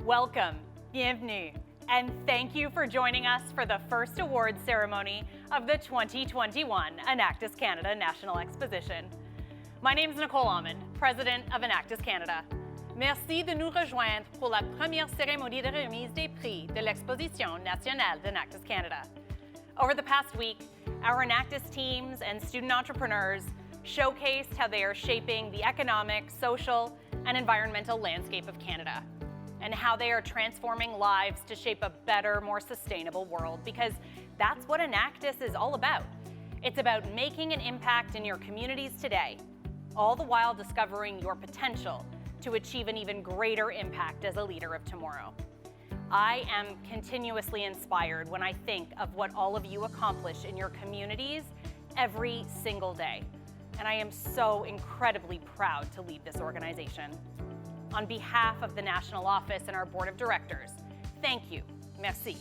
Welcome, bienvenue, and thank you for joining us for the first awards ceremony of the 2021 Enactus Canada National Exposition. My name is Nicole Almond, President of Enactus Canada. Merci de nous rejoindre pour la première cérémonie de remise des prix de l'Exposition nationale d'Enactus Canada. Over the past week, our Enactus teams and student entrepreneurs showcased how they are shaping the economic, social, and environmental landscape of Canada, and how they are transforming lives to shape a better, more sustainable world, because that's what Enactus is all about. It's about making an impact in your communities today, all the while discovering your potential to achieve an even greater impact as a leader of tomorrow. I am continuously inspired when I think of what all of you accomplish in your communities every single day, and I am so incredibly proud to lead this organization. On behalf of the National Office and our Board of Directors, thank you. Merci.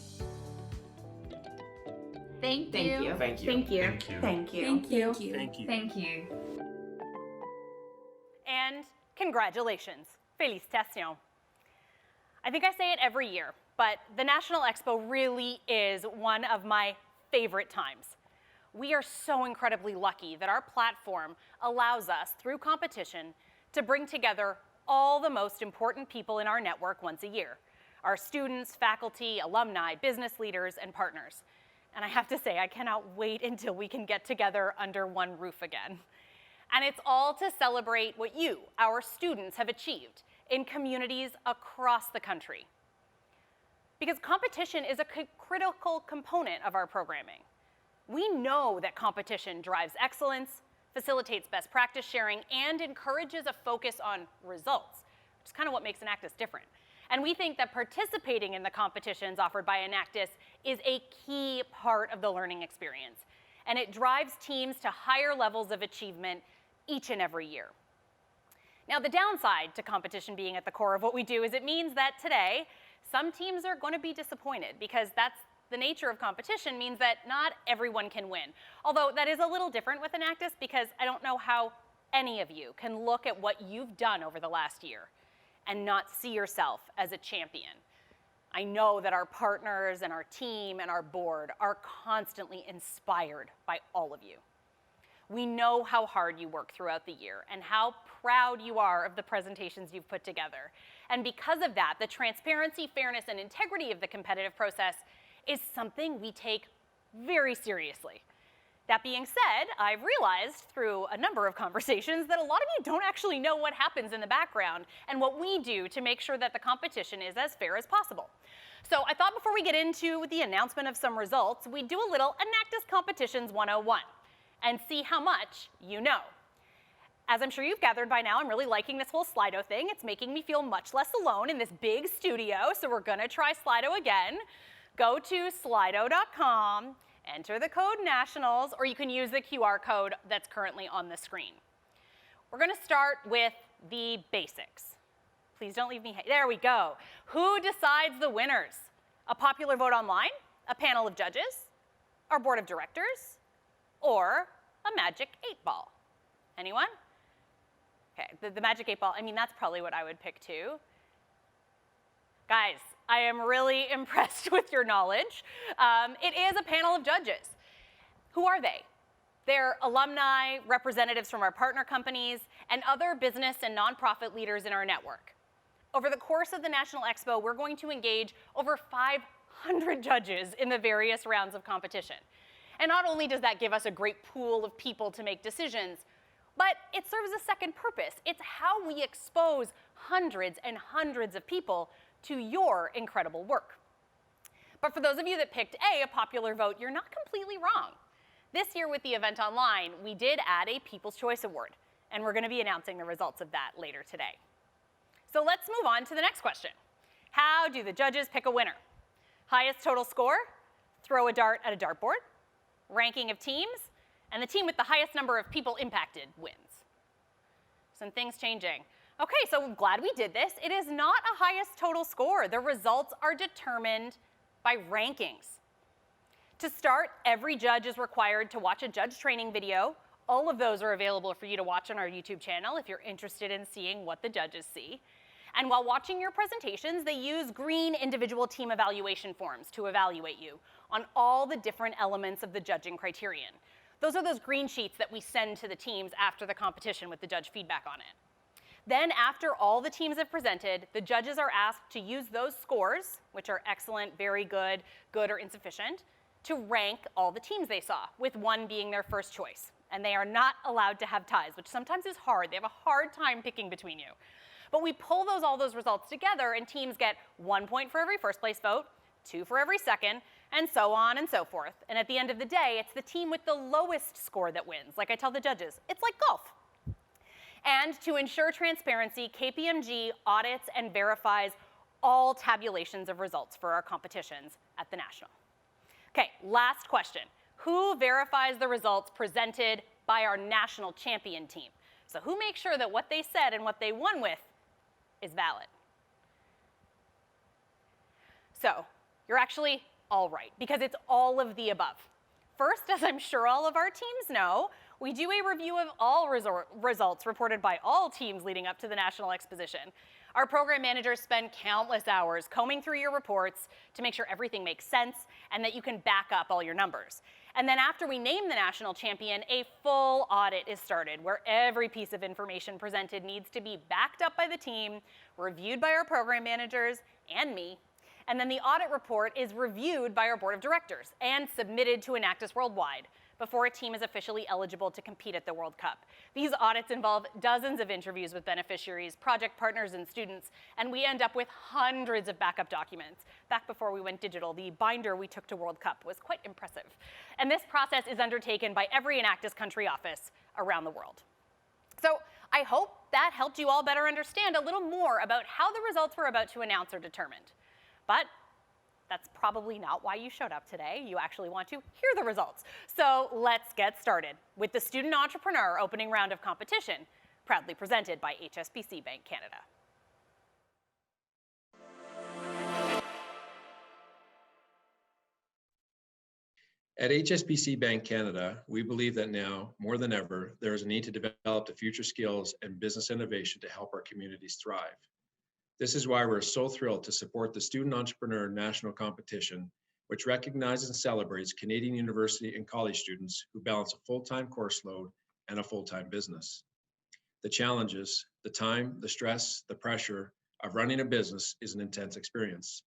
Thank you. Thank you. Thank you. Thank you. Thank you. Thank you. Thank you. Thank you. And congratulations. Félicitations. I think I say it every year, but the National Expo really is one of my favorite times. We are so incredibly lucky that our platform allows us, through competition, to bring together all the most important people in our network once a year: our students, faculty, alumni, business leaders, and partners. And I have to say, I cannot wait until we can get together under one roof again. And it's all to celebrate what you, our students, have achieved in communities across the country. Because competition is a critical component of our programming. We know that competition drives excellence, facilitates best practice sharing, and encourages a focus on results, which is kind of what makes Enactus different. And we think that participating in the competitions offered by Enactus is a key part of the learning experience, and it drives teams to higher levels of achievement each and every year. Now, the downside to competition being at the core of what we do is it means that today, some teams are going to be disappointed, because that's the nature of competition means that not everyone can win. Although that is a little different with Enactus, because I don't know how any of you can look at what you've done over the last year and not see yourself as a champion. I know that our partners and our team and our board are constantly inspired by all of you. We know how hard you work throughout the year and how proud you are of the presentations you've put together. And because of that, the transparency, fairness, and integrity of the competitive process is something we take very seriously. That being said, I've realized through a number of conversations that a lot of you don't actually know what happens in the background and what we do to make sure that the competition is as fair as possible. So I thought before we get into the announcement of some results, we'd do a little Enactus Competitions 101 and see how much you know. As I'm sure you've gathered by now, I'm really liking this whole Slido thing. It's making me feel much less alone in this big studio, so we're gonna try Slido again. Go to slido.com, enter the code NATIONALS, or you can use the QR code that's currently on the screen. We're gonna start with the basics. Please don't leave me, there we go. Who decides the winners? A popular vote online, a panel of judges, our board of directors, or a magic 8-ball? Anyone? Okay, the magic 8-ball, I mean, that's probably what I would pick too. Guys, I am really impressed with your knowledge. It is a panel of judges. Who are they? They're alumni, representatives from our partner companies, and other business and nonprofit leaders in our network. Over the course of the National Expo, we're going to engage over 500 judges in the various rounds of competition. And not only does that give us a great pool of people to make decisions, but it serves a second purpose. It's how we expose hundreds and hundreds of people to your incredible work. But for those of you that picked A, a popular vote, you're not completely wrong. This year with the event online, we did add a People's Choice Award, and we're going to be announcing the results of that later today. So let's move on to the next question. How do the judges pick a winner? Highest total score, throw a dart at a dartboard, ranking of teams, and the team with the highest number of people impacted wins. Some things changing. Okay, so I'm glad we did this. It is not a highest total score. The results are determined by rankings. To start, every judge is required to watch a judge training video. All of those are available for you to watch on our YouTube channel if you're interested in seeing what the judges see. And while watching your presentations, they use green individual team evaluation forms to evaluate you on all the different elements of the judging criterion. Those are those green sheets that we send to the teams after the competition with the judge feedback on it. Then after all the teams have presented, the judges are asked to use those scores, which are excellent, very good, good or insufficient, to rank all the teams they saw, with one being their first choice. And they are not allowed to have ties, which sometimes is hard. They have a hard time picking between you. But we pull all those results together, and teams get 1 point for every first place vote, 2 for every second, and so on and so forth. And at the end of the day, it's the team with the lowest score that wins. Like I tell the judges, it's like golf. And to ensure transparency, KPMG audits and verifies all tabulations of results for our competitions at the national. Okay, last question. Who verifies the results presented by our national champion team? So who makes sure that what they said and what they won with is valid? So you're actually all right, because it's all of the above. First, as I'm sure all of our teams know, we do a review of all results reported by all teams leading up to the National Exposition. Our program managers spend countless hours combing through your reports to make sure everything makes sense and that you can back up all your numbers. And then after we name the national champion, a full audit is started where every piece of information presented needs to be backed up by the team, reviewed by our program managers and me, and then the audit report is reviewed by our board of directors and submitted to Enactus Worldwide before a team is officially eligible to compete at the World Cup. These audits involve dozens of interviews with beneficiaries, project partners, and students, and we end up with hundreds of backup documents. Back before we went digital, the binder we took to World Cup was quite impressive. And this process is undertaken by every Enactus country office around the world. So I hope that helped you all better understand a little more about how the results we're about to announce are determined. But that's probably not why you showed up today. You actually want to hear the results. So let's get started with the Student Entrepreneur opening round of competition, proudly presented by HSBC Bank Canada. At HSBC Bank Canada, we believe that now, more than ever, there is a need to develop the future skills and business innovation to help our communities thrive. This is why we're so thrilled to support the Student Entrepreneur National Competition, which recognizes and celebrates Canadian university and college students who balance a full-time course load and a full-time business. The challenges, the time, the stress, the pressure of running a business is an intense experience.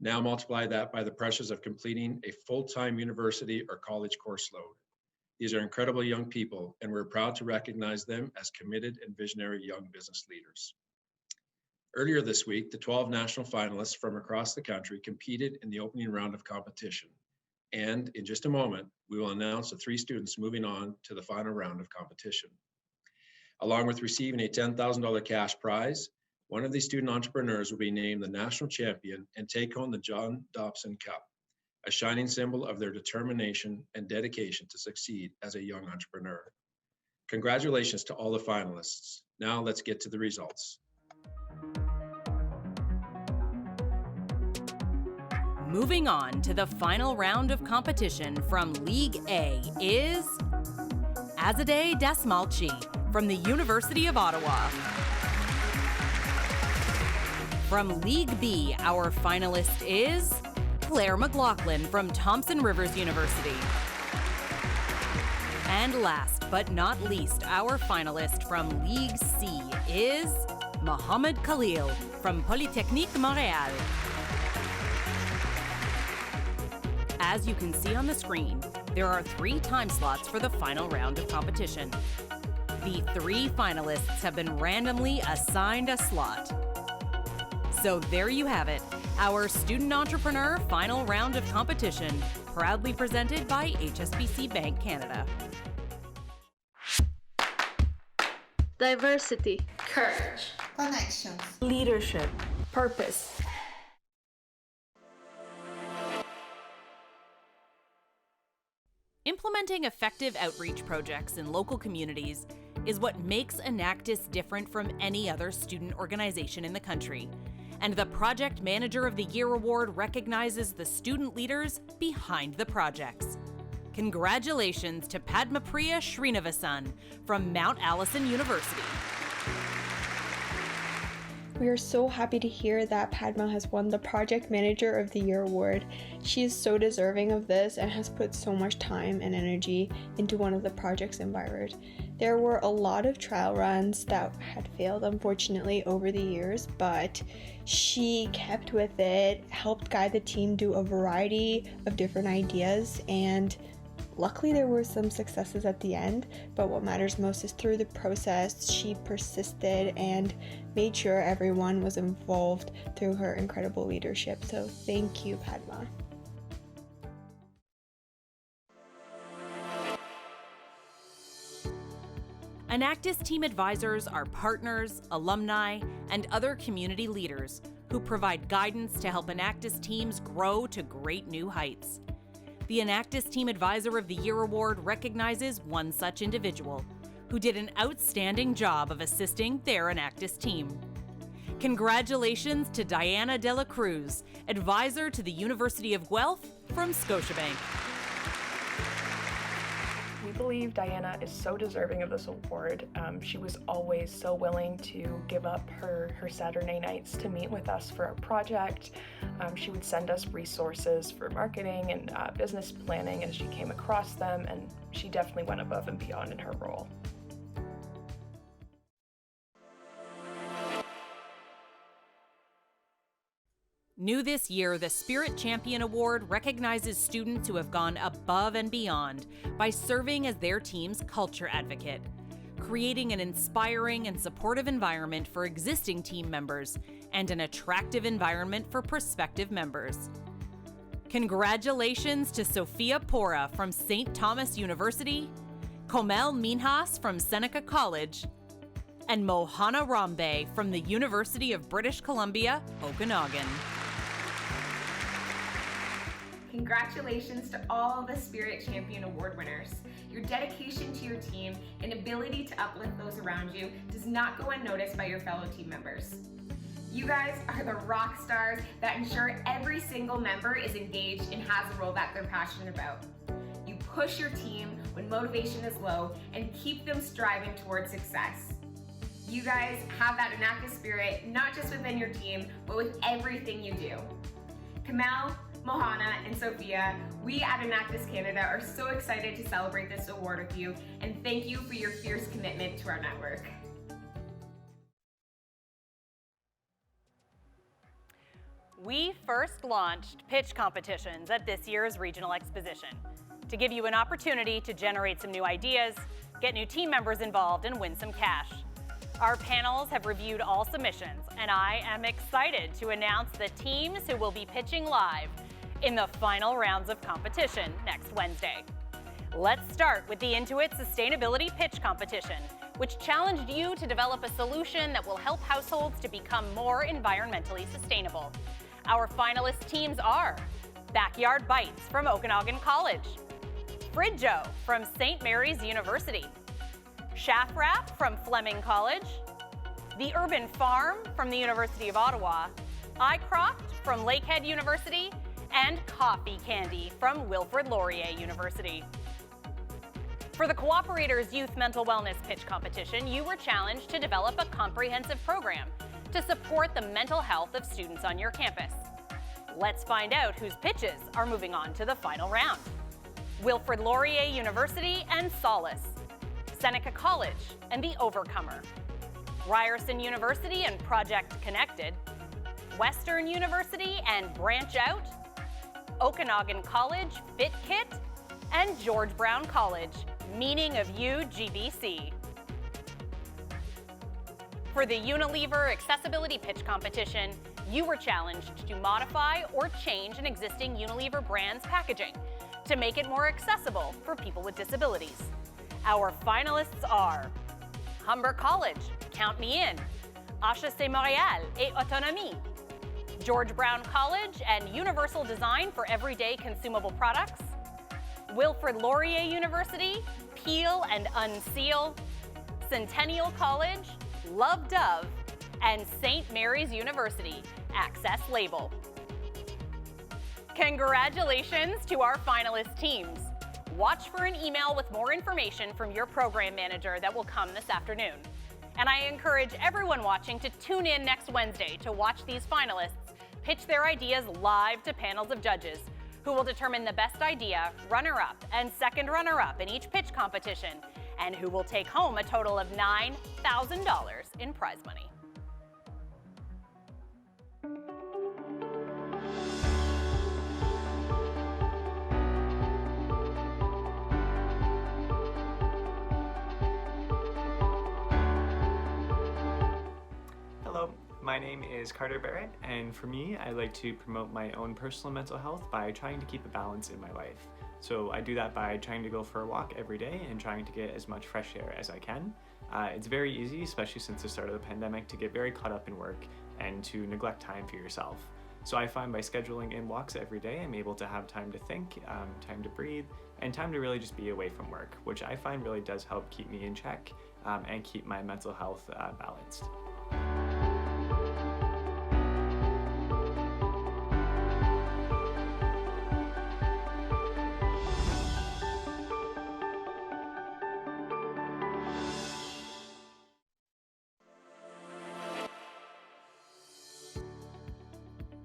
Now multiply that by the pressures of completing a full-time university or college course load. These are incredible young people, and we're proud to recognize them as committed and visionary young business leaders. Earlier this week, the 12 national finalists from across the country competed in the opening round of competition. And in just a moment, we will announce the 3 students moving on to the final round of competition. Along with receiving a $10,000 cash prize, one of these student entrepreneurs will be named the national champion and take home the John Dobson Cup, a shining symbol of their determination and dedication to succeed as a young entrepreneur. Congratulations to all the finalists. Now let's get to the results. Moving on to the final round of competition from League A is Azadeh Dasmalchi from the University of Ottawa. From League B, our finalist is Claire McLaughlin from Thompson Rivers University. And last but not least, our finalist from League C is Mohamed Khalil from Polytechnique Montréal. As you can see on the screen, there are 3 time slots for the final round of competition. The 3 finalists have been randomly assigned a slot. So there you have it, our Student Entrepreneur final round of competition, proudly presented by HSBC Bank Canada. Diversity, courage, connections, leadership, purpose. Implementing effective outreach projects in local communities is what makes Enactus different from any other student organization in the country. And the Project Manager of the Year Award recognizes the student leaders behind the projects. Congratulations to Padmapriya Srinivasan from Mount Allison University. We are so happy to hear that Padma has won the Project Manager of the Year award. She is so deserving of this and has put so much time and energy into one of the projects in Barrett. There were a lot of trial runs that had failed, unfortunately, over the years, but she kept with it, helped guide the team do a variety of different ideas, and luckily there were some successes at the end, but what matters most is through the process, she persisted and made sure everyone was involved through her incredible leadership. So thank you, Padma. Enactus team advisors are partners, alumni, and other community leaders who provide guidance to help Enactus teams grow to great new heights. The Enactus Team Advisor of the Year Award recognizes one such individual who did an outstanding job of assisting their Enactus team. Congratulations to Diana De La Cruz, Advisor to the University of Guelph from Scotiabank. We believe Diana is so deserving of this award. She was always so willing to give up her Saturday nights to meet with us for our project. She would send us resources for marketing and business planning as she came across them, and she definitely went above and beyond in her role. New this year, the Spirit Champion Award recognizes students who have gone above and beyond by serving as their team's culture advocate, creating an inspiring and supportive environment for existing team members and an attractive environment for prospective members. Congratulations to Sophia Pora from St. Thomas University, Komel Minhas from Seneca College, and Mohana Rambe from the University of British Columbia, Okanagan. Congratulations to all the Spirit Champion Award winners. Your dedication to your team and ability to uplift those around you does not go unnoticed by your fellow team members. You guys are the rock stars that ensure every single member is engaged and has a role that they're passionate about. You push your team when motivation is low and keep them striving towards success. You guys have that Enactus spirit, not just within your team, but with everything you do. Kamel, Mohana, and Sophia, we at Enactus Canada are so excited to celebrate this award with you, and thank you for your fierce commitment to our network. We first launched pitch competitions at this year's regional exposition to give you an opportunity to generate some new ideas, get new team members involved, and win some cash. Our panels have reviewed all submissions, and I am excited to announce the teams who will be pitching live in the final rounds of competition next Wednesday. Let's start with the Intuit Sustainability Pitch Competition, which challenged you to develop a solution that will help households to become more environmentally sustainable. Our finalist teams are Backyard Bites from Okanagan College, Fridjo from St. Mary's University, Chaff Wrap from Fleming College, The Urban Farm from the University of Ottawa, iCroft from Lakehead University, and Coffee Candy from Wilfrid Laurier University. For the Cooperators Youth Mental Wellness Pitch Competition, you were challenged to develop a comprehensive program to support the mental health of students on your campus. Let's find out whose pitches are moving on to the final round. Wilfrid Laurier University and Solace, Seneca College and The Overcomer, Ryerson University and Project Connected, Western University and Branch Out, Okanagan College Fit Kit, and George Brown College, Meaning of You GBC. For the Unilever Accessibility Pitch Competition, you were challenged to modify or change an existing Unilever brand's packaging to make it more accessible for people with disabilities. Our finalists are Humber College, Count Me In, HEC Montréal et Autonomie, George Brown College and Universal Design for Everyday Consumable Products, Wilfrid Laurier University, Peel and Unseal, Centennial College, Love Dove, and St. Mary's University, Access Label. Congratulations to our finalist teams. Watch for an email with more information from your program manager that will come this afternoon. And I encourage everyone watching to tune in next Wednesday to watch these finalists pitch their ideas live to panels of judges who will determine the best idea, runner-up, and second runner-up in each pitch competition, and who will take home a total of $9,000 in prize money. Hello, my name is Carter Barrett, and for me, I like to promote my own personal mental health by trying to keep a balance in my life. So I do that by trying to go for a walk every day and trying to get as much fresh air as I can. It's very easy, especially since the start of the pandemic, to get very caught up in work and to neglect time for yourself. So I find by scheduling in walks every day, I'm able to have time to think, time to breathe, and time to really just be away from work, which I find really does help keep me in check and keep my mental health balanced.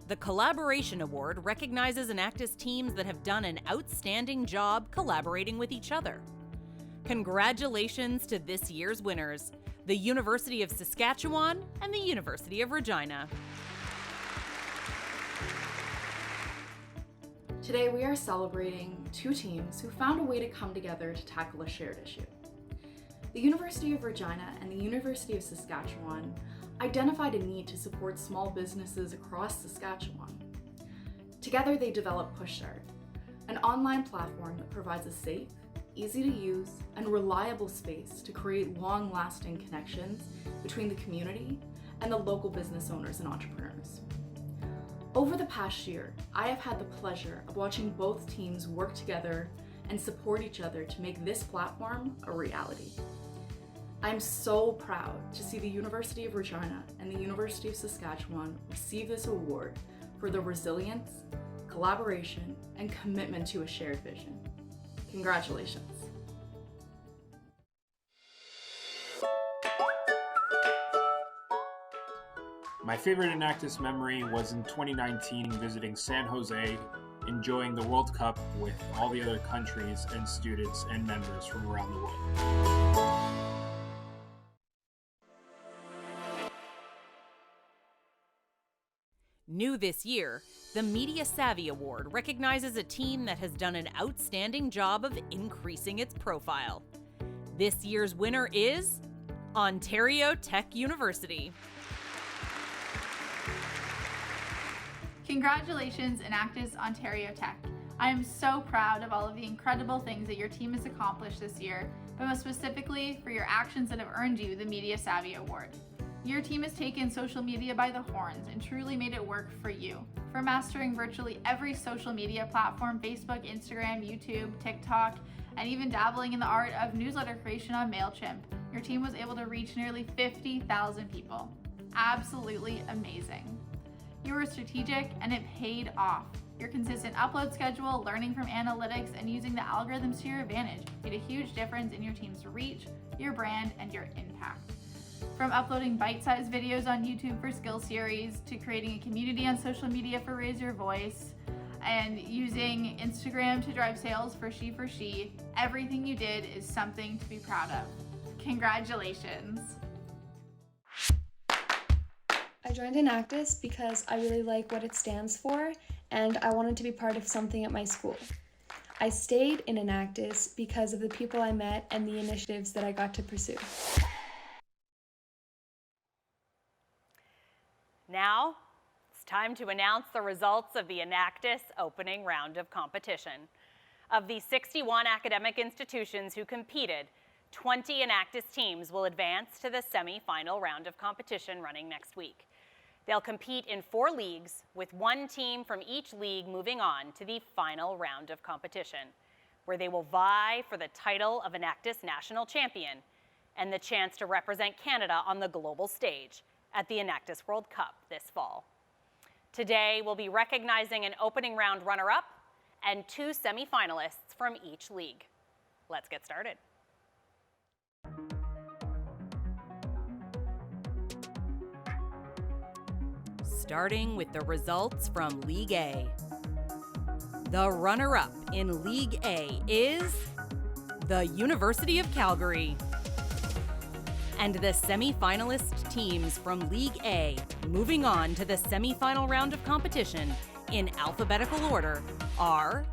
The Collaboration Award recognizes Enactus teams that have done an outstanding job collaborating with each other. Congratulations to this year's winners, the University of Saskatchewan and the University of Regina. Today we are celebrating two teams who found a way to come together to tackle a shared issue. The University of Regina and the University of Saskatchewan identified a need to support small businesses across Saskatchewan. Together they developed PushStart, an online platform that provides a safe, easy to use, and reliable space to create long-lasting connections between the community and the local business owners and entrepreneurs. Over the past year, I have had the pleasure of watching both teams work together and support each other to make this platform a reality. I'm so proud to see the University of Regina and the University of Saskatchewan receive this award for their resilience, collaboration, and commitment to a shared vision. Congratulations. My favorite Enactus memory was in 2019 visiting San Jose, enjoying the World Cup with all the other countries and students and members from around the world. New this year, the Media Savvy Award recognizes a team that has done an outstanding job of increasing its profile. This year's winner is Ontario Tech University. Congratulations, Enactus Ontario Tech. I am so proud of all of the incredible things that your team has accomplished this year, but most specifically for your actions that have earned you the Media Savvy Award. Your team has taken social media by the horns and truly made it work for you. From mastering virtually every social media platform, Facebook, Instagram, YouTube, TikTok, and even dabbling in the art of newsletter creation on MailChimp, your team was able to reach nearly 50,000 people. Absolutely amazing. You were strategic and it paid off. Your consistent upload schedule, learning from analytics, and using the algorithms to your advantage made a huge difference in your team's reach, your brand, and your impact. From uploading bite-sized videos on YouTube for skill series, to creating a community on social media for Raise Your Voice, and using Instagram to drive sales for She4She, everything you did is something to be proud of. Congratulations. I joined Enactus because I really like what it stands for, and I wanted to be part of something at my school. I stayed in Enactus because of the people I met and the initiatives that I got to pursue. Now, it's time to announce the results of the Enactus opening round of competition. Of the 61 academic institutions who competed, 20 Enactus teams will advance to the semi-final round of competition running next week. They'll compete in 4 leagues, with 1 team from each league moving on to the final round of competition. where they will vie for the title of Enactus National Champion and the chance to represent Canada on the global stage at the Enactus World Cup this fall. Today, we'll be recognizing an opening round runner-up and 2 semifinalists from each league. Let's get started. Starting with the results from League A. The runner-up in League A is the University of Calgary. And the semi-finalist teams from League A moving on to the semi-final round of competition in alphabetical order are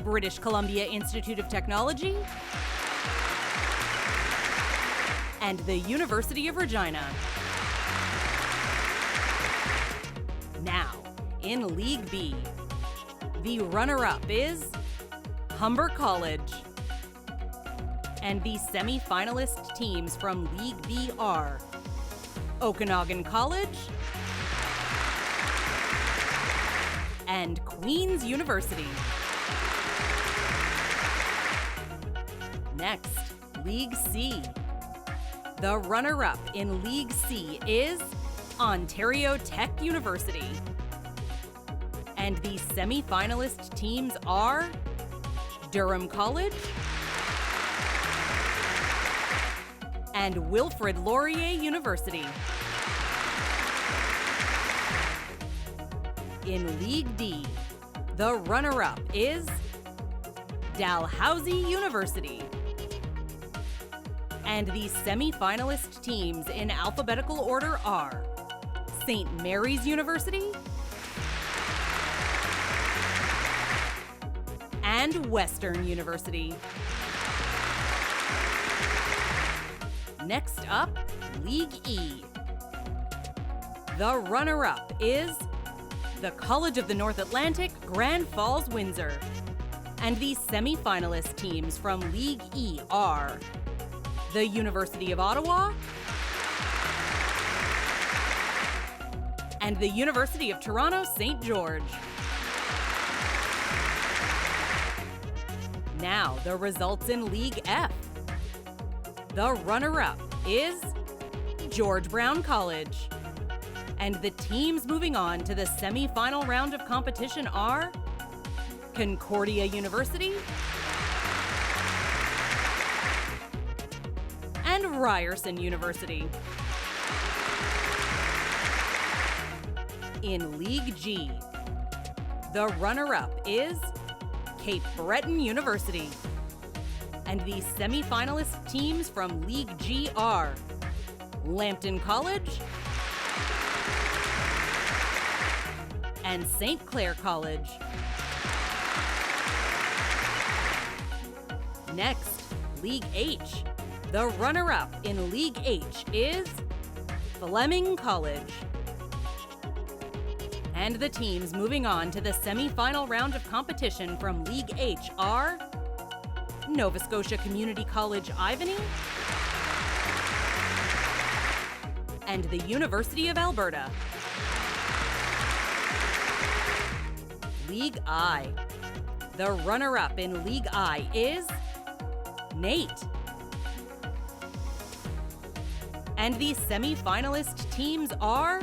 British Columbia Institute of Technology and the University of Regina. Now, in League B, the runner-up is Humber College. And the semi-finalist teams from League B are Okanagan College and Queen's University. Next, League C. The runner-up in League C is Ontario Tech University. And the semi-finalist teams are Durham College and Wilfrid Laurier University. In League D, the runner-up is Dalhousie University. And the semi-finalist teams in alphabetical order are St. Mary's University and Western University. Next up, League E. The runner-up is the College of the North Atlantic, Grand Falls, Windsor. And the semi-finalist teams from League E are the University of Ottawa and the University of Toronto, St. George. Now, the results in League F. The runner-up is George Brown College. And the teams moving on to the semi-final round of competition are Concordia University and Ryerson University. In League G, the runner-up is Cape Breton University. And the semi-finalist teams from League G are Lambton College and St. Clair College. Next, League H. The runner-up in League H is Fleming College. And the teams moving on to the semi-final round of competition from League H are Nova Scotia Community College Ivany and the University of Alberta. League I. The runner-up in League I is Nate. And the semi-finalist teams are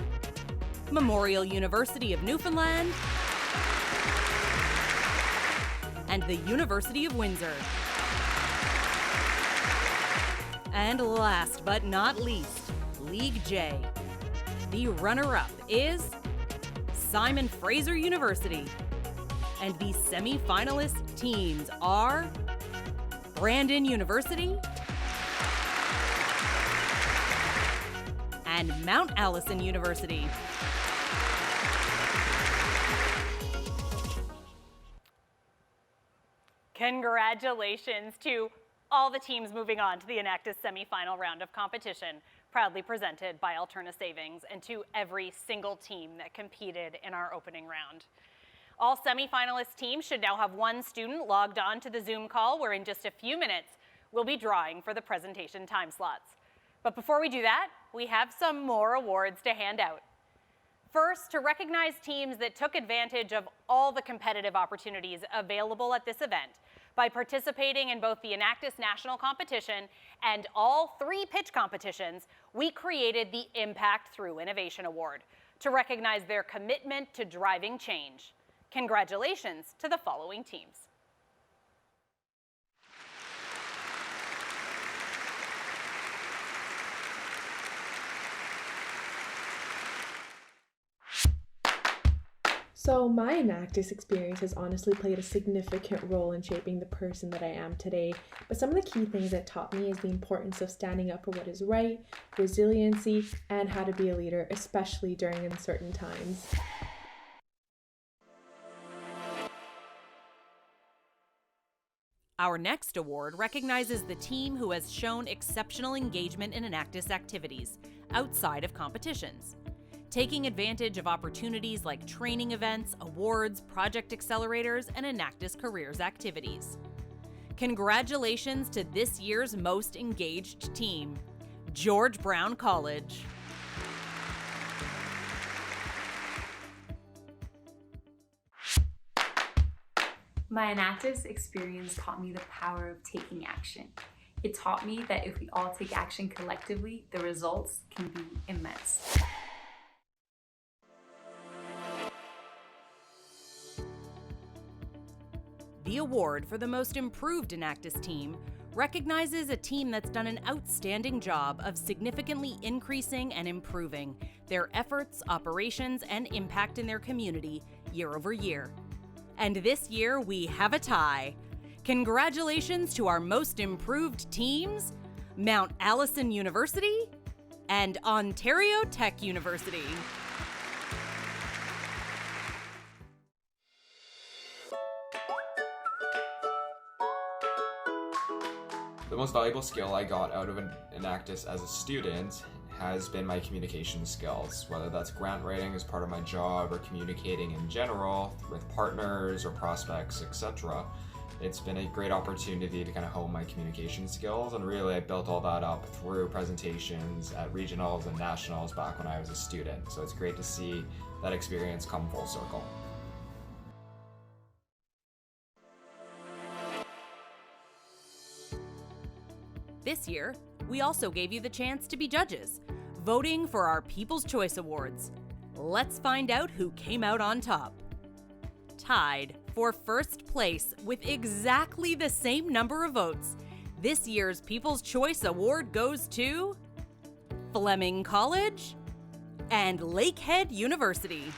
Memorial University of Newfoundland and the University of Windsor. And last but not least, League J. The runner-up is Simon Fraser University. And the semi-finalist teams are Brandon University and Mount Allison University. Congratulations to all the teams moving on to the Enactus semi-final round of competition, proudly presented by Alterna Savings, and to every single team that competed in our opening round. All semi-finalist teams should now have one student logged on to the Zoom call, where in just a few minutes, we'll be drawing for the presentation time slots. But before we do that, we have some more awards to hand out. First, to recognize teams that took advantage of all the competitive opportunities available at this event By participating in both the Enactus National Competition and all 3 pitch competitions, we created the Impact Through Innovation Award to recognize their commitment to driving change. Congratulations to the following teams. So my Enactus experience has honestly played a significant role in shaping the person that I am today, but some of the key things it taught me is the importance of standing up for what is right, resiliency, and how to be a leader, especially during uncertain times. Our next award recognizes the team who has shown exceptional engagement in Enactus activities outside of competitions, taking advantage of opportunities like training events, awards, project accelerators, and Enactus Careers activities. Congratulations to this year's most engaged team, George Brown College. My Enactus experience taught me the power of taking action. It taught me that if we all take action collectively, the results can be immense. The award for the most improved Enactus team recognizes a team that's done an outstanding job of significantly increasing and improving their efforts, operations, and impact in their community year over year. And this year we have a tie. Congratulations to our most improved teams, Mount Allison University and Ontario Tech University. The most valuable skill I got out of Enactus as a student has been my communication skills, whether that's grant writing as part of my job or communicating in general with partners or prospects, etc. It's been a great opportunity to kind of hone my communication skills, and really I built all that up through presentations at regionals and nationals back when I was a student. So it's great to see that experience come full circle. This year, we also gave you the chance to be judges, voting for our People's Choice Awards. Let's find out who came out on top. Tied for first place with exactly the same number of votes, this year's People's Choice Award goes to Fleming College and Lakehead University.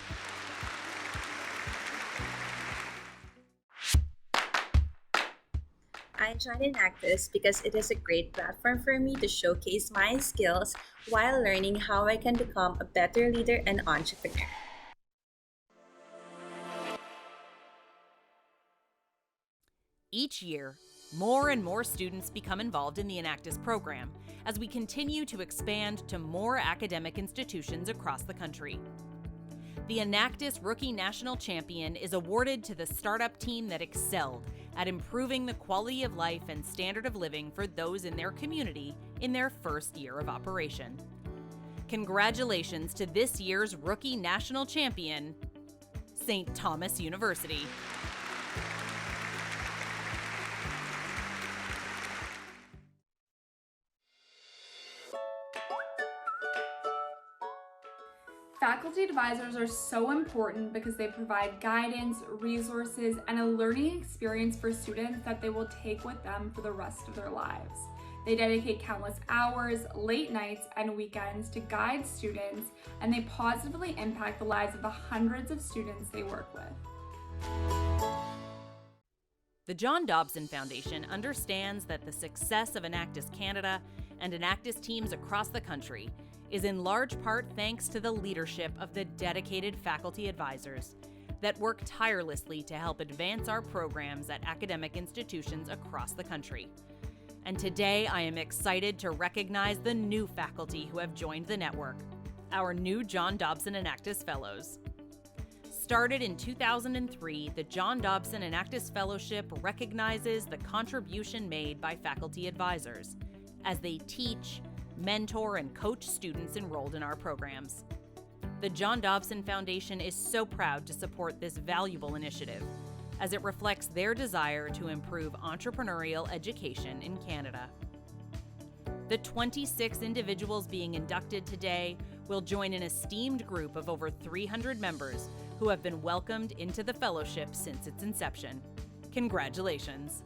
I joined Enactus because it is a great platform for me to showcase my skills while learning how I can become a better leader and entrepreneur. Each year, more and more students become involved in the Enactus program as we continue to expand to more academic institutions across the country. The Enactus Rookie National Champion is awarded to the startup team that excelled at improving the quality of life and standard of living for those in their community in their first year of operation. Congratulations to this year's Rookie National Champion, St. Thomas University. Faculty advisors are so important because they provide guidance, resources, and a learning experience for students that they will take with them for the rest of their lives. They dedicate countless hours, late nights, and weekends to guide students, and they positively impact the lives of the hundreds of students they work with. The John Dobson Foundation understands that the success of Enactus Canada and Enactus teams across the country is in large part thanks to the leadership of the dedicated faculty advisors that work tirelessly to help advance our programs at academic institutions across the country. And today I am excited to recognize the new faculty who have joined the network, our new John Dobson Enactus Fellows. Started in 2003, the John Dobson Enactus Fellowship recognizes the contribution made by faculty advisors as they teach, mentor, and coach students enrolled in our programs. The John Dobson Foundation is so proud to support this valuable initiative, as it reflects their desire to improve entrepreneurial education in Canada. The 26 individuals being inducted today will join an esteemed group of over 300 members who have been welcomed into the fellowship since its inception. Congratulations.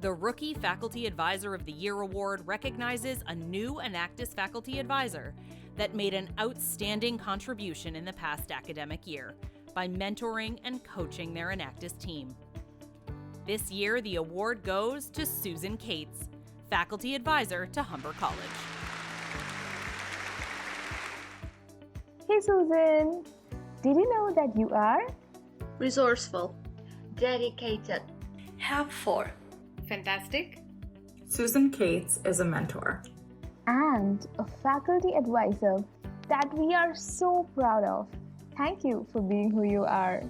The Rookie Faculty Advisor of the Year Award recognizes a new Enactus faculty advisor that made an outstanding contribution in the past academic year by mentoring and coaching their Enactus team. This year, the award goes to Susan Cates, faculty advisor to Humber College. Hey Susan, did you know that you are resourceful, dedicated, helpful, fantastic? Susan Cates is a mentor and a faculty advisor that we are so proud of. Thank you for being who you are.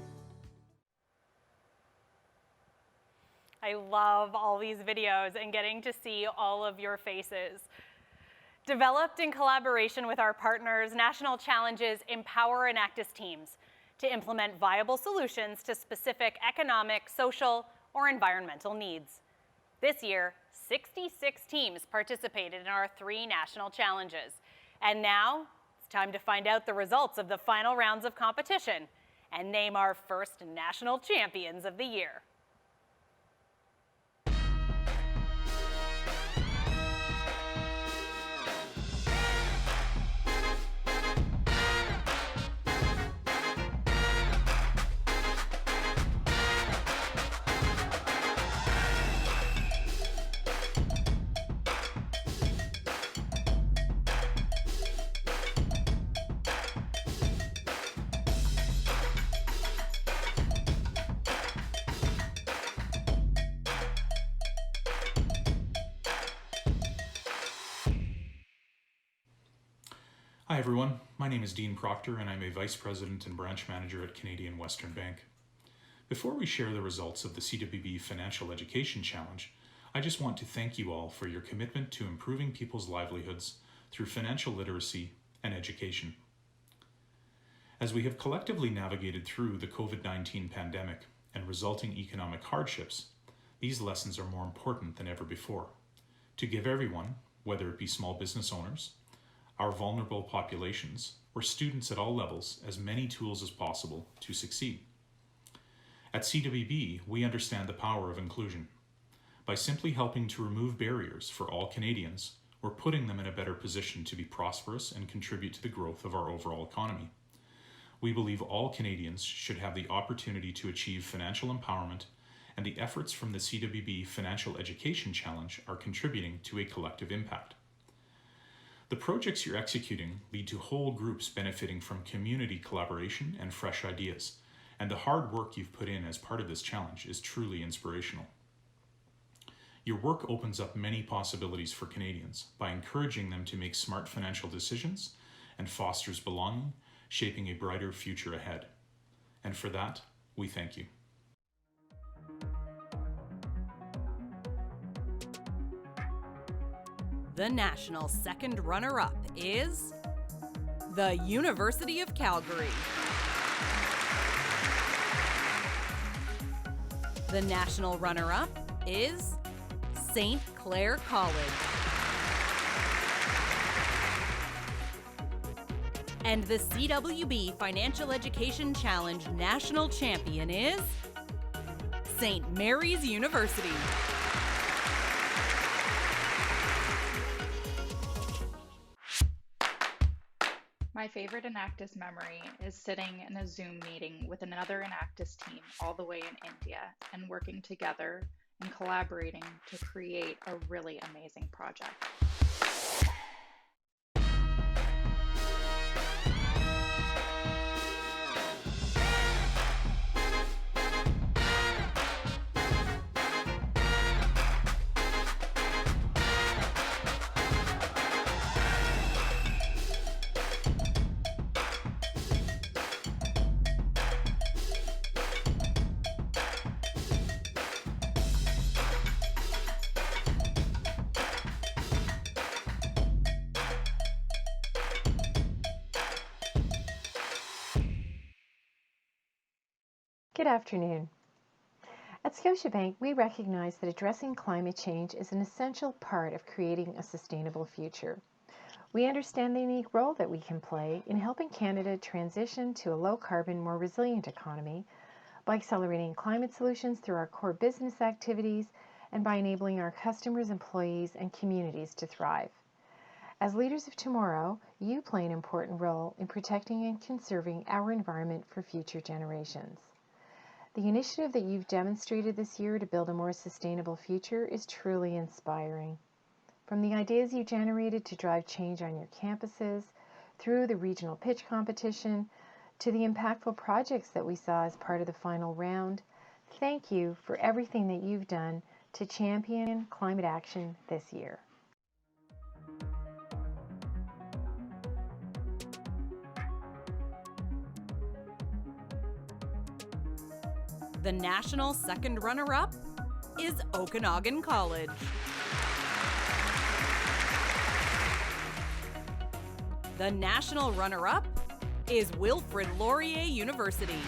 I love all these videos and getting to see all of your faces. Developed in collaboration with our partners, National Challenges empower Enactus teams to implement viable solutions to specific economic, social, or environmental needs. This year, 66 teams participated in our 3 national challenges. And now, it's time to find out the results of the final rounds of competition and name our first national champions of the year. Hi everyone, my name is Dean Proctor and I'm a Vice President and Branch Manager at Canadian Western Bank. Before we share the results of the CWB Financial Education Challenge, I just want to thank you all for your commitment to improving people's livelihoods through financial literacy and education. As we have collectively navigated through the COVID-19 pandemic and resulting economic hardships, these lessons are more important than ever before to give everyone, whether it be small business owners, our vulnerable populations, or students at all levels, as many tools as possible to succeed. At CWB, we understand the power of inclusion. By simply helping to remove barriers for all Canadians, we're putting them in a better position to be prosperous and contribute to the growth of our overall economy. We believe all Canadians should have the opportunity to achieve financial empowerment, and the efforts from the CWB Financial Education Challenge are contributing to a collective impact. The projects you're executing lead to whole groups benefiting from community collaboration and fresh ideas, and the hard work you've put in as part of this challenge is truly inspirational. Your work opens up many possibilities for Canadians by encouraging them to make smart financial decisions and fosters belonging, shaping a brighter future ahead. And for that, we thank you. The national second runner-up is the University of Calgary. The national runner-up is St. Clair College. And the CWB Financial Education Challenge national champion is St. Mary's University. My favorite Enactus memory is sitting in a Zoom meeting with another Enactus team all the way in India and working together and collaborating to create a really amazing project. Good afternoon. At Scotiabank, we recognize that addressing climate change is an essential part of creating a sustainable future. We understand the unique role that we can play in helping Canada transition to a low-carbon, more resilient economy by accelerating climate solutions through our core business activities and by enabling our customers, employees, and communities to thrive. As leaders of tomorrow, you play an important role in protecting and conserving our environment for future generations. The initiative that you've demonstrated this year to build a more sustainable future is truly inspiring. From the ideas you generated to drive change on your campuses, through the regional pitch competition, to the impactful projects that we saw as part of the final round, thank you for everything that you've done to champion climate action this year. The national second runner-up is Okanagan College. The national runner-up is Wilfrid Laurier University.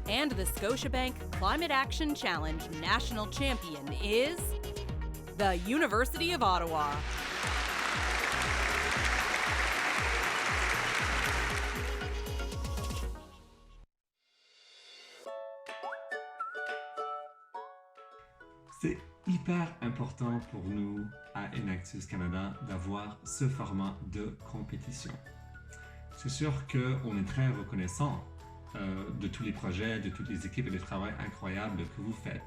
And the Scotiabank Climate Action Challenge national champion is the University of Ottawa. C'est hyper important pour nous à Enactus Canada d'avoir ce format de compétition. C'est sûr qu'on est très reconnaissant de tous les projets, de toutes les équipes et le travail incroyable que vous faites.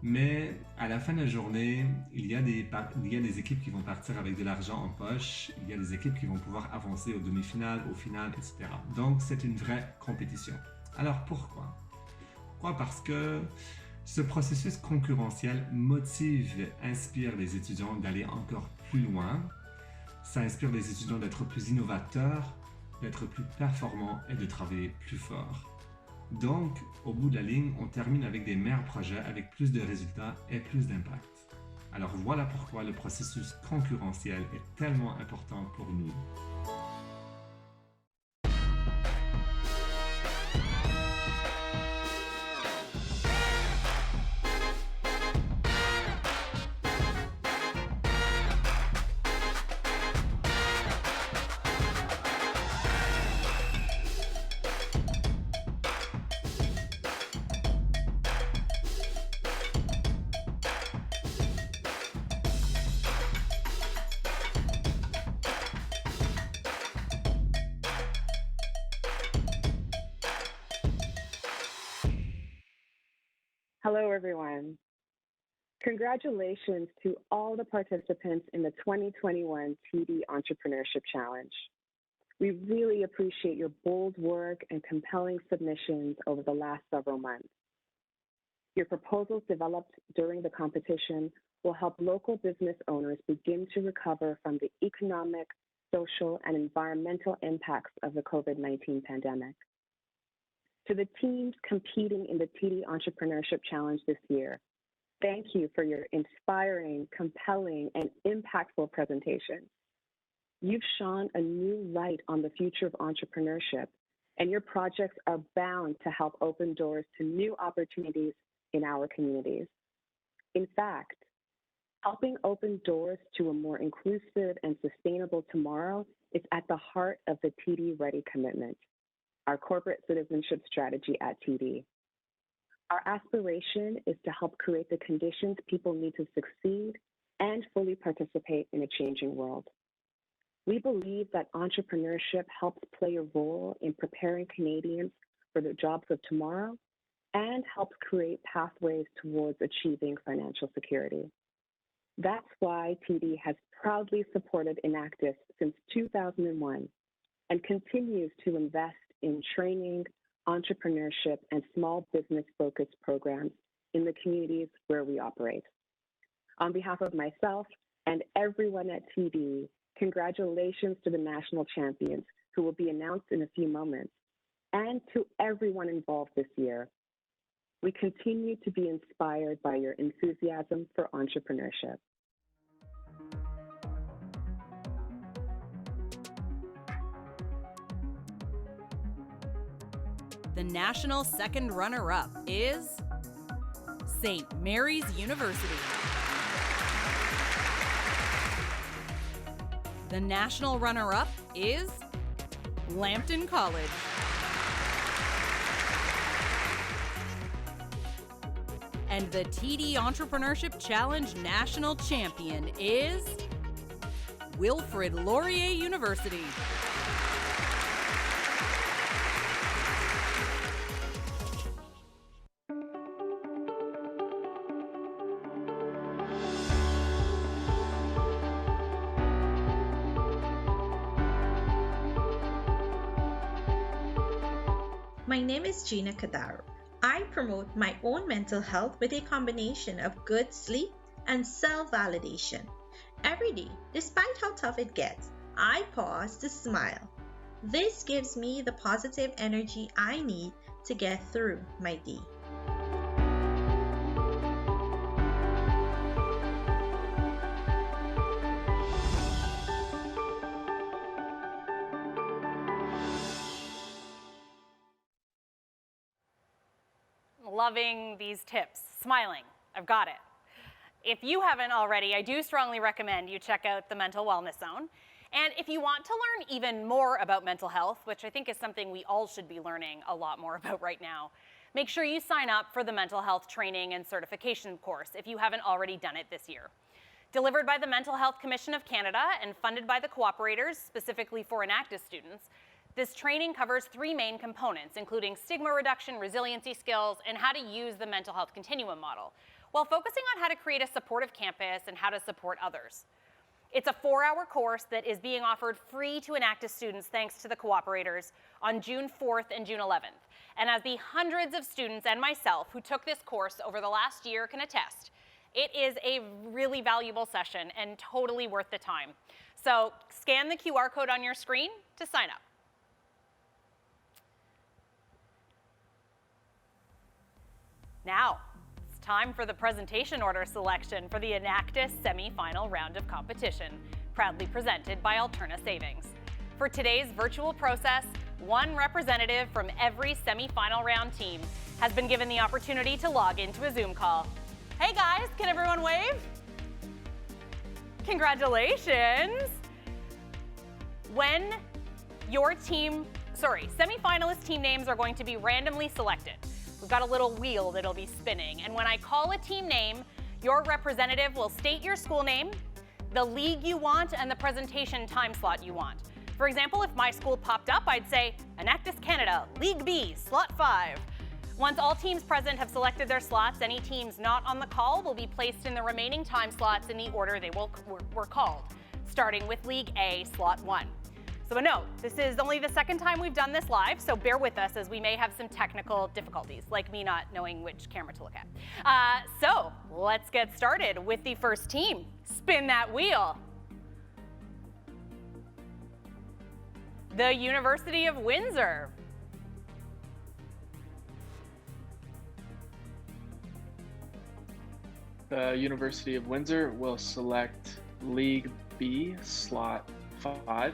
Mais à la fin de la journée, il y a des équipes qui vont partir avec de l'argent en poche, il y a des équipes qui vont pouvoir avancer aux demi-finales, aux finales, etc. Donc c'est une vraie compétition. Alors pourquoi? Pourquoi? Parce que ce processus concurrentiel motive, inspire les étudiants d'aller encore plus loin. Ça inspire les étudiants d'être plus innovateurs, d'être plus performants et de travailler plus fort. Donc, au bout de la ligne, on termine avec des meilleurs projets, avec plus de résultats et plus d'impact. Alors voilà pourquoi le processus concurrentiel est tellement important pour nous. Hello, everyone. Congratulations to all the participants in the 2021 TD Entrepreneurship Challenge. We really appreciate your bold work and compelling submissions over the last several months. Your proposals developed during the competition will help local business owners begin to recover from the economic, social, and environmental impacts of the COVID-19 pandemic. To the teams competing in the TD Entrepreneurship Challenge this year, thank you for your inspiring, compelling, and impactful presentations. You've shone a new light on the future of entrepreneurship, and your projects are bound to help open doors to new opportunities in our communities. In fact, helping open doors to a more inclusive and sustainable tomorrow is at the heart of the TD Ready commitment, our corporate citizenship strategy at TD. Our aspiration is to help create the conditions people need to succeed and fully participate in a changing world. We believe that entrepreneurship helps play a role in preparing Canadians for the jobs of tomorrow and helps create pathways towards achieving financial security. That's why TD has proudly supported Enactus since 2001 and continues to invest in training, entrepreneurship, and small business-focused programs in the communities where we operate. On behalf of myself and everyone at TD, congratulations to the national champions who will be announced in a few moments, and to everyone involved this year. We continue to be inspired by your enthusiasm for entrepreneurship. The national second runner-up is St. Mary's University. The national runner-up is Lambton College. And the TD Entrepreneurship Challenge national champion is Wilfrid Laurier University. My name is Gina Kadar. I promote my own mental health with a combination of good sleep and self-validation. Every day, despite how tough it gets, I pause to smile. This gives me the positive energy I need to get through my day. Loving these tips. Smiling. I've got it. If you haven't already, I do strongly recommend you check out the Mental Wellness Zone. And if you want to learn even more about mental health, which I think is something we all should be learning a lot more about right now, make sure you sign up for the mental health training and certification course if you haven't already done it this year. Delivered by the Mental Health Commission of Canada and funded by the cooperators, specifically for Enactus students, this training covers 3 main components, including stigma reduction, resiliency skills, and how to use the mental health continuum model, while focusing on how to create a supportive campus and how to support others. It's a 4-hour course that is being offered free to Enactus students thanks to the cooperators on June 4th and June 11th. And as the hundreds of students and myself who took this course over the last year can attest, it is a really valuable session and totally worth the time. So scan the QR code on your screen to sign up. Now, it's time for the presentation order selection for the Enactus semi-final round of competition, proudly presented by Alterna Savings. For today's virtual process, 1 representative from every semi-final round team has been given the opportunity to log into a Zoom call. Hey guys, can everyone wave? Congratulations! When your semi-finalist team names are going to be randomly selected. We've got a little wheel that'll be spinning, and when I call a team name, your representative will state your school name, the league you want, and the presentation time slot you want. For example, if my school popped up, I'd say Enactus Canada, League B, Slot 5. Once all teams present have selected their slots, any teams not on the call will be placed in the remaining time slots in the order they were called, starting with League A, Slot 1. So a note, this is only the 2nd time we've done this live, so bear with us as we may have some technical difficulties, like me not knowing which camera to look at. So let's get started with the first team. Spin that wheel. The University of Windsor. The University of Windsor will select League B, Slot 5.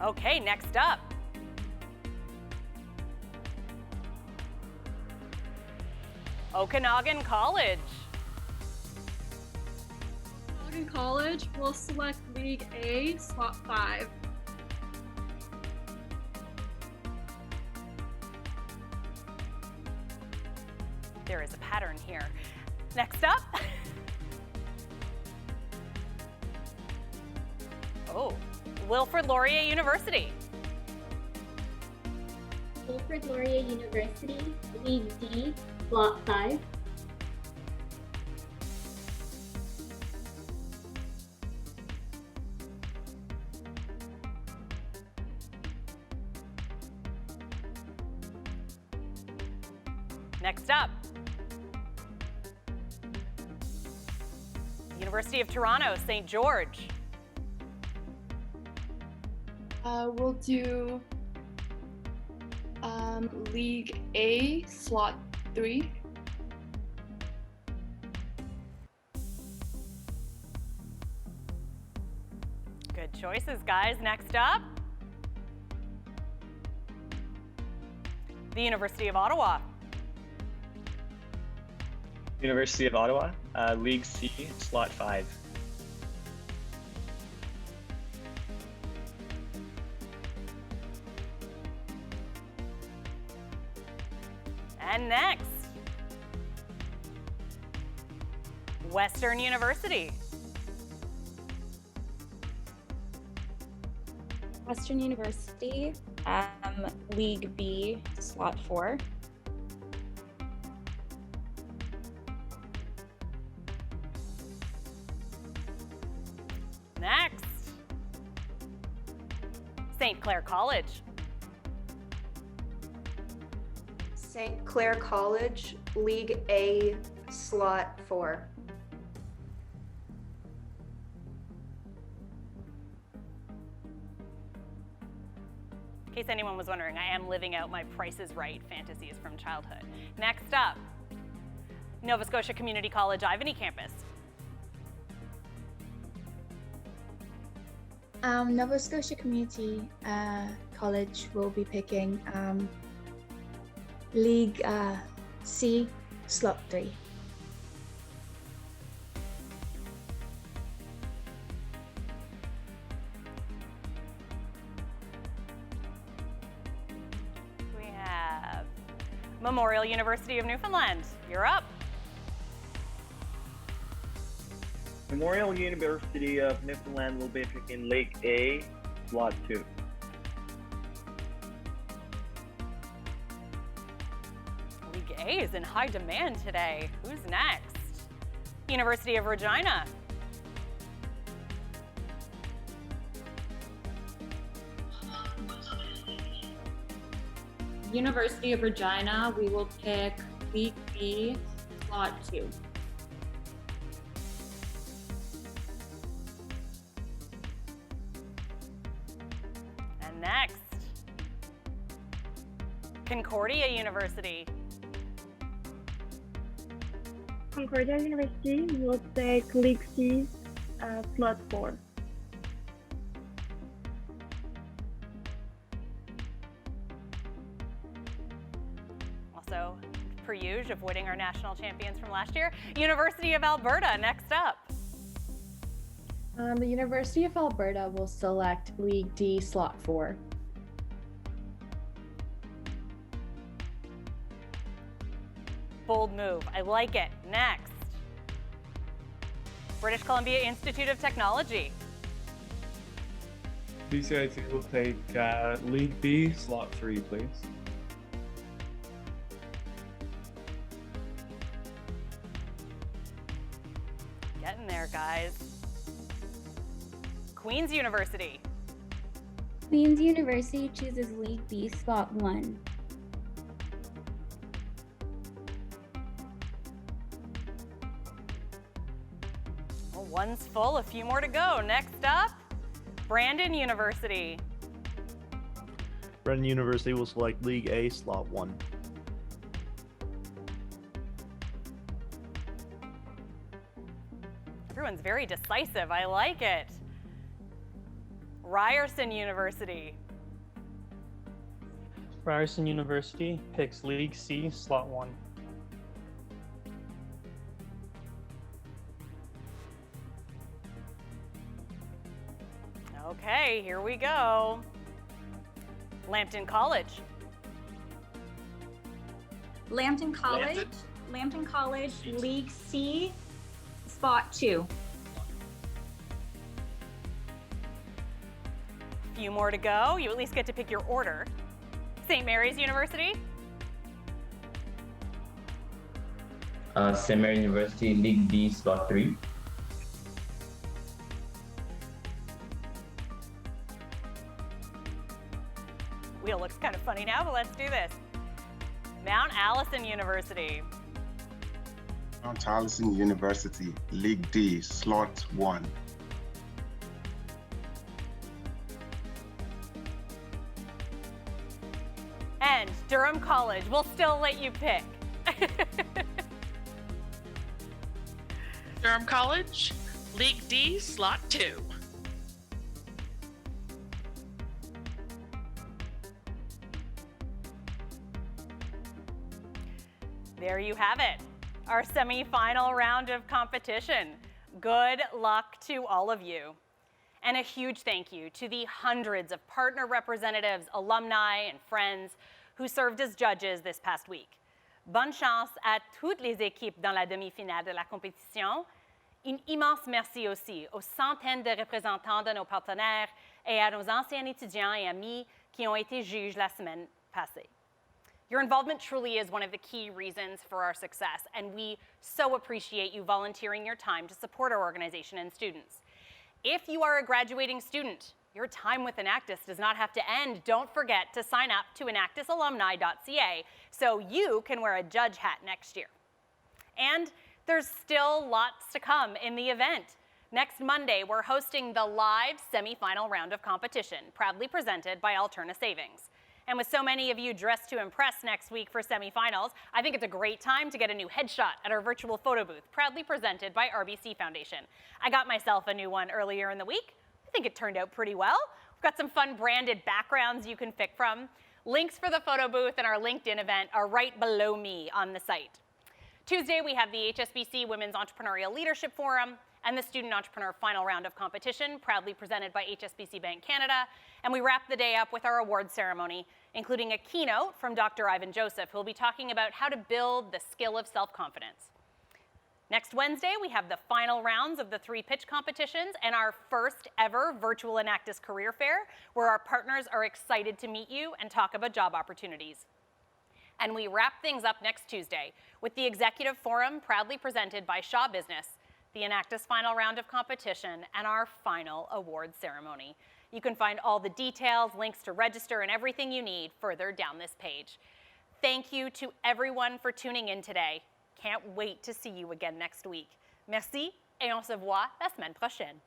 Okay, next up. Okanagan College. Okanagan College will select League A, Slot 5. There is a pattern here. Next up. Oh, Wilfrid Laurier University. Wilfrid Laurier University, League D, Slot 5. Next up. University of Toronto, St. George. We'll do League A, Slot 3. Good choices, guys. Next up, the University of Ottawa. University of Ottawa, League C, slot 5. And next, Western University. Western University, League B, slot 4. Next, St. Clair College. St. Clair College, League A, slot 4. In case anyone was wondering, I am living out my Price is Right fantasies from childhood. Next up, Nova Scotia Community College Ivany campus. Nova Scotia Community College will be picking League C, slot 3. We have Memorial University of Newfoundland. You're up. Memorial University of Newfoundland will be picking League A, slot 2. League A is in high demand today. Who's next? University of Regina. University of Regina, we will pick League B, slot 2. And next, Concordia University. Concordia University will take League C, slot 4. Also, per usual, avoiding our national champions from last year, University of Alberta, next up. The University of Alberta will select League D, slot 4. Bold move, I like it. Next, British Columbia Institute of Technology. BCIT will take League B, slot 3, please. Getting there, guys. Queen's University. Queen's University chooses League B, slot 1. Well, one's full, a few more to go. Next up, Brandon University. Brandon University will select League A, slot 1. Everyone's very decisive. I like it. Ryerson University. Ryerson University picks League C, slot 1. Okay, here we go. Lambton College. Lambton College, League C, spot 2. Few more to go. You at least get to pick your order. St. Mary's University. St. Mary University, League D, slot 3. Wheel looks kind of funny now, but let's do this. Mount Allison University. Mount Allison University, League D, slot 1. And Durham College. We'll still let you pick. Durham College, League D, slot 2. There you have it, our semi-final round of competition. Good luck to all of you. And a huge thank you to the hundreds of partner representatives, alumni, and friends who served as judges this past week. Bonne chance à toutes les équipes dans la demi-finale de la compétition. Un immense merci aussi aux centaines de représentants de nos partenaires et à nos anciens étudiants et amis qui ont été juges la semaine passée. Your involvement truly is one of the key reasons for our success, and we so appreciate you volunteering your time to support our organization and students. If you are a graduating student, your time with Enactus does not have to end. Don't forget to sign up to enactusalumni.ca so you can wear a judge hat next year. And there's still lots to come in the event. Next Monday, we're hosting the live semi-final round of competition, proudly presented by Alterna Savings. And with so many of you dressed to impress next week for semifinals, I think it's a great time to get a new headshot at our virtual photo booth, proudly presented by RBC Foundation. I got myself a new one earlier in the week. I think it turned out pretty well. We've got some fun branded backgrounds you can pick from. Links for the photo booth and our LinkedIn event are right below me on the site. Tuesday, we have the HSBC Women's Entrepreneurial Leadership Forum and the Student Entrepreneur Final Round of Competition, proudly presented by HSBC Bank Canada. And we wrap the day up with our awards ceremony, including a keynote from Dr. Ivan Joseph, who will be talking about how to build the skill of self-confidence. Next Wednesday, we have the final rounds of the 3 pitch competitions and our first ever virtual Enactus Career Fair, where our partners are excited to meet you and talk about job opportunities. And we wrap things up next Tuesday with the Executive Forum, proudly presented by Shaw Business, the Enactus final round of competition, and our final award ceremony. You can find all the details, links to register, and everything you need further down this page. Thank you to everyone for tuning in today. Can't wait to see you again next week. Merci, et on se voit la semaine prochaine.